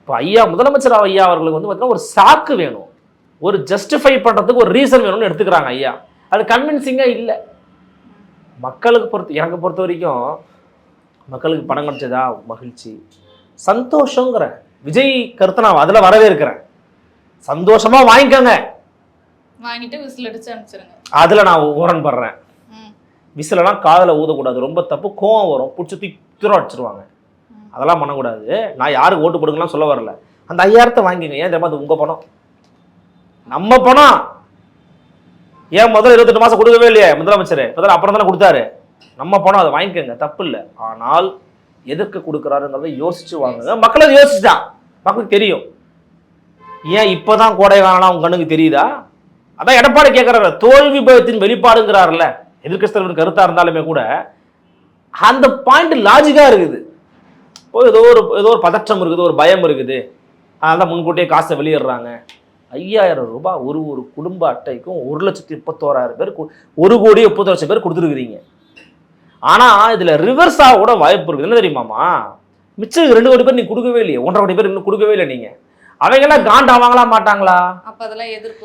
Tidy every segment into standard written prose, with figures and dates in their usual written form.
இப்போ ஐயா முதலமைச்சர் ஐயா அவர்களுக்கு வந்து பார்த்தீங்கன்னா ஒரு சாக்கு வேணும், ஒரு ஜஸ்டிஃபை பண்ணுறதுக்கு ஒரு ரீசன் வேணும்னு எடுத்துக்கிறாங்க ஐயா. அது கன்வின்சிங்காக இல்லை. மக்களுக்கு எனக்கு பொறுத்த வரைக்கும் மக்களுக்கு பணம் கிடைச்சதா மகிழ்ச்சி, சந்தோஷங்கிற விஜய் கருத்தை நான் அதில் வரவே இருக்கிறேன். சந்தோஷமாக வாங்கிக்கோங்க, வாங்கிட்டு விசில் அடிச்சு அனுப்பிச்சிருங்க. அதில் நான் உரண்படுறேன். விசிலெல்லாம் காதில் ஊதக்கூடாது, ரொம்ப தப்பு, கோவம் வரும், பிடிச்சி தூரம் அடிச்சிருவாங்க. அதெல்லாம் பண்ணக்கூடாது. நான் யாருக்கு ஓட்டு போடுங்கலாம் சொல்ல வரல. அந்த 5000 வாங்கிங்க. ஏன் தெரியுமா? அது உங்கள் பணம், நம்ம பணம். ஏன் முதல்ல 28 மாதம் கொடுக்கவே இல்லையே முதலமைச்சர்? முதல்ல அப்புறம் தானே கொடுத்தாரு. நம்ம பணம், அதை வாங்கிக்கோங்க, தப்பு இல்லை. ஆனால் எதுக்கு கொடுக்குறாருங்கிறத யோசிச்சு வாங்குங்க. மக்கள் அதை யோசிச்சுதான், மக்களுக்கு தெரியும். ஏன் இப்போதான் கோடை காலம் உங்க கண்ணுக்கு தெரியுதா? அதான் எடப்பாடி கேட்குறாரு, தோல்வி பயத்தின் வெளிப்பாடுங்கிறாருல. எதிர்க்கட்சி கருத்தா இருந்தாலுமே கூட அந்த பாயிண்ட் லாஜிக்கா இருக்குது. ஏதோ ஒரு பதற்றம் இருக்குது, ஒரு பயம் இருக்குது, அதனால முன்கூட்டியே காசை வெளியிடுறாங்க. 5000 ரூபாய் ஒரு குடும்ப அட்டைக்கும் 1,31,000 பேர், 1,30,00,000 பேர் கொடுத்துருக்குறீங்க. ஆனா இதுல ரிவர்ஸ் ஆக கூட வாய்ப்பு இருக்குது. என்ன தெரியுமாமா? மிச்சம் 2 கோடி பேர் நீங்க கொடுக்கவே இல்லையே, 1.5 கோடி பேர் இன்னும் கொடுக்கவே இல்லை. நீங்க அவங்க எல்லாம் காண்டா வாங்கலா மாட்டாங்களா?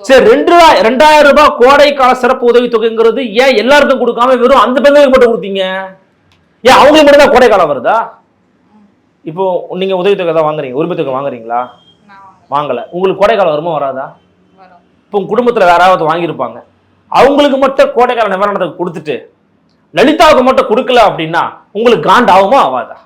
சரி, 2000 ரூபாய் கோடைக்கால சிறப்பு உதவி தொகைங்கிறது ஏன் எல்லாருக்கும் கொடுக்காம வெறும் அந்த பெண்களுக்கு மட்டும் கொடுத்தீங்க? ஏன் அவங்களுக்கு மட்டும் தான் கோடைக்காலம் வருதா? இப்போ நீங்க உதவி தொகை தான் வாங்குறீங்க, உரிமை தொகை வாங்குறீங்களா? வாங்கல. உங்களுக்கு கோடைக்காலம் வருமா வராதா? இப்போ உங்க குடும்பத்துல வேற யாராவது வாங்கியிருப்பாங்க, அவங்களுக்கு மட்டும் கோடைக்கால நிவாரணத்தை கொடுத்துட்டு லலிதாவுக்கு மட்டும் கொடுக்கல அப்படின்னா உங்களுக்கு காண்ட் ஆகுமா ஆகாதா?